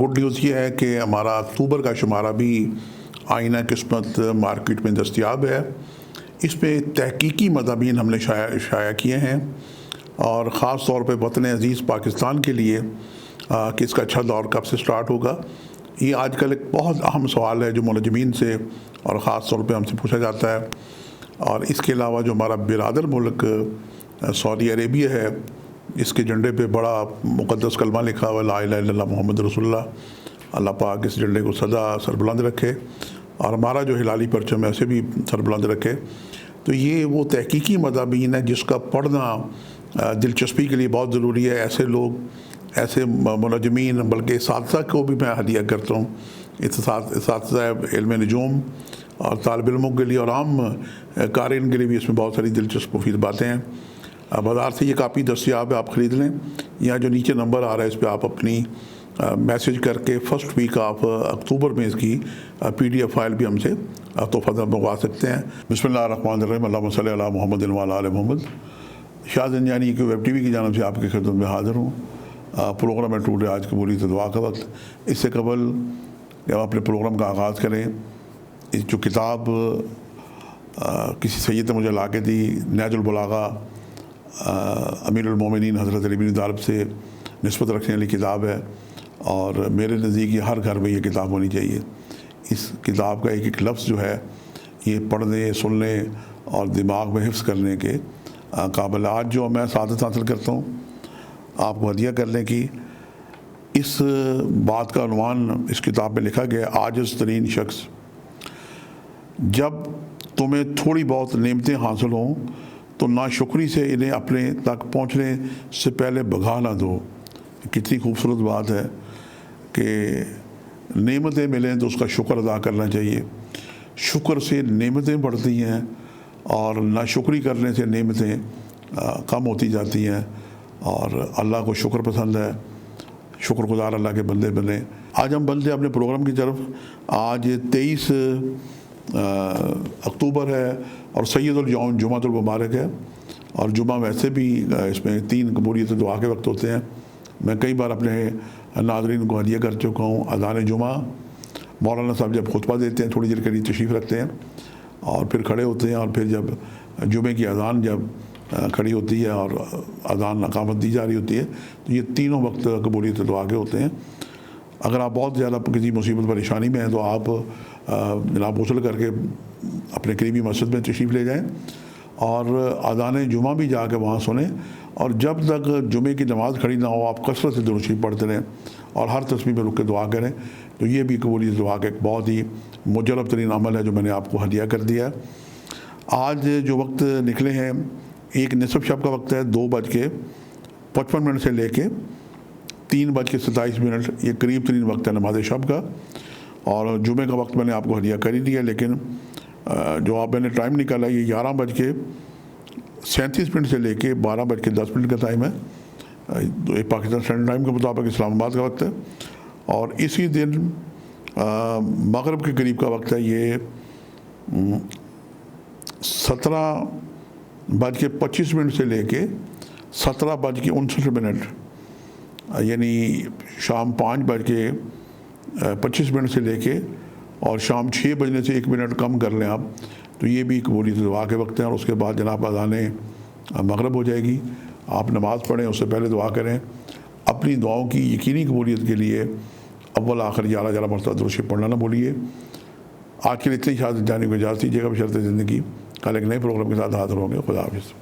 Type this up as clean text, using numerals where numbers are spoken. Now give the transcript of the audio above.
Good news یہ ہے کہ ہمارا اکتوبر کا شمارہ بھی آئینہ قسمت مارکیٹ میں دستیاب ہے۔ اس میں تحقیقی مضامین ہم نے شائع کیے ہیں، اور خاص طور پہ وطن عزیز پاکستان کے لیے کہ اس کا اچھا دور کب سے سٹارٹ ہوگا۔ یہ آج کل ایک بہت اہم سوال ہے جو ملازمین سے اور خاص طور پہ ہم سے پوچھا جاتا ہے۔ اور اس کے علاوہ جو ہمارا برادر ملک سعودی عربیہ ہے، اس کے جھنڈے پہ بڑا مقدس کلمہ لکھا ہوا لا الہ الا اللہ محمد رسول اللہ۔ اللہ پاک اس جھنڈے کو سدا سربلند رکھے، اور ہمارا جو ہلالی پرچم ہے اسے بھی سربلند رکھے۔ تو یہ وہ تحقیقی مضامین ہے جس کا پڑھنا دلچسپی کے لیے بہت ضروری ہے۔ ایسے لوگ، ایسے ملازمین، بلکہ اساتذہ کو بھی میں ہدیہ کرتا ہوں، اساتذہ علم نجوم اور طالب علموں کے لیے اور عام قارئین کے لیے بھی اس میں بہت ساری دلچسپ مفید باتیں ہیں۔ بازار سے یہ کاپی دستیاب ہے، آپ خرید لیں۔ یہاں جو نیچے نمبر آ رہا ہے اس پہ آپ اپنی میسیج کر کے فرسٹ ویک آف اکتوبر میں اس کی PDF فائل بھی ہم سے تحفہ منگوا سکتے ہیں۔ بسم اللہ الرحمن الرحیم، اللہم صلی علی محمد وعلی آل محمد۔ شاہ زنجانی کی ویب TV کی جانب سے آپ کی خدمت میں حاضر ہوں۔ پروگرام ہے ٹوڈے، آج قبولیت دعا کا وقت۔ اس سے قبل کہ ہم اپنے پروگرام کا آغاز کریں، اس جو کتاب کسی سید نے مجھے لا کے دی، نہج البلاغہ، امیر المومنین حضرت علی بن طالب سے نسبت رکھنے والی کتاب ہے، اور میرے نزدیک یہ ہر گھر میں یہ کتاب ہونی چاہیے۔ اس کتاب کا ایک ایک لفظ جو ہے یہ پڑھنے، سننے اور دماغ میں حفظ کرنے کے قابل۔ آج جو میں سعادت حاصل کرتا ہوں، آپ کو ہدیہ کرنے کی، اس بات کا عنوان اس کتاب میں لکھا گیا ہے، عاجز ترین شخص۔ جب تمہیں تھوڑی بہت نعمتیں حاصل ہوں تو ناشکری سے انہیں اپنے تک پہنچنے سے پہلے بھگا نہ دو۔ کتنی خوبصورت بات ہے کہ نعمتیں ملیں تو اس کا شکر ادا کرنا چاہیے۔ شکر سے نعمتیں بڑھتی ہیں، اور ناشکری کرنے سے نعمتیں کم ہوتی جاتی ہیں، اور اللہ کو شکر پسند ہے۔ شکر گزار اللہ کے بندے بنے۔ آج ہم بنتے ہیں اپنے پروگرام کی طرف۔ آج 23 اکتوبر ہے، اور سید الجوم جمعۃ المبارک ہے، اور جمعہ ویسے بھی اس میں 3 قبولیت دعا کے وقت ہوتے ہیں۔ میں کئی بار اپنے ناظرین کو ہدیہ کر چکا ہوں۔ اذان جمعہ، مولانا صاحب جب خطبہ دیتے ہیں تھوڑی دیر کے لیے تشریف رکھتے ہیں، اور پھر کھڑے ہوتے ہیں، اور پھر جب جمعے کی اذان جب کھڑی ہوتی ہے اور اذان اقامت دی جا رہی ہوتی ہے، تو یہ تینوں وقت قبولیت دعا کے ہوتے ہیں۔ اگر آپ بہت زیادہ کسی مصیبت پریشانی میں ہیں تو آپ جناب غسل کر کے اپنے قریبی مسجد میں تشریف لے جائیں، اور اذان جمعہ بھی جا کے وہاں سنیں، اور جب تک جمعے کی نماز کھڑی نہ ہو آپ کثرت سے درود شریف پڑھتے رہیں، اور ہر تسبیح میں رک کے دعا کریں۔ تو یہ بھی قبولیت دعا کا ایک بہت ہی مجرب ترین عمل ہے جو میں نے آپ کو ہدیہ کر دیا ہے۔ آج جو وقت نکلے ہیں، ایک نصف شب کا وقت ہے، 2:55 سے لے کے 3:27، یہ قریب ترین وقت ہے نماز شب کا۔ اور جمعے کا وقت میں نے آپ کو ہدیہ کر ہی دیا، لیکن جو آپ میں نے ٹائم نکالا یہ 11:37 سے لے کے 12:10 کا ٹائم ہے، تو ایک پاکستان اسٹینڈرڈ ٹائم کے مطابق اسلام آباد کا وقت ہے۔ اور اسی دن مغرب کے قریب کا وقت ہے، یہ 17:25 سے لے کے 17:59، یعنی شام 5:25 سے لے کے اور شام 6 بجنے سے 1 منٹ کم کر لیں آپ، تو یہ بھی قبولیت دعا کے وقت ہیں۔ اور اس کے بعد جناب اذان مغرب ہو جائے گی، آپ نماز پڑھیں، اس سے پہلے دعا کریں۔ اپنی دعاؤں کی یقینی قبولیت کے لیے اول آخر 11 مرتبہ درود شریف پڑھنا نہ بھولیے۔ آج کے لیے اتنی شہادت جانے کو اجازت دیجیے گا بشرط زندگی۔ کل ایک نئے پروگرام کے ساتھ حاضر ہوں گے۔ خدا حافظ۔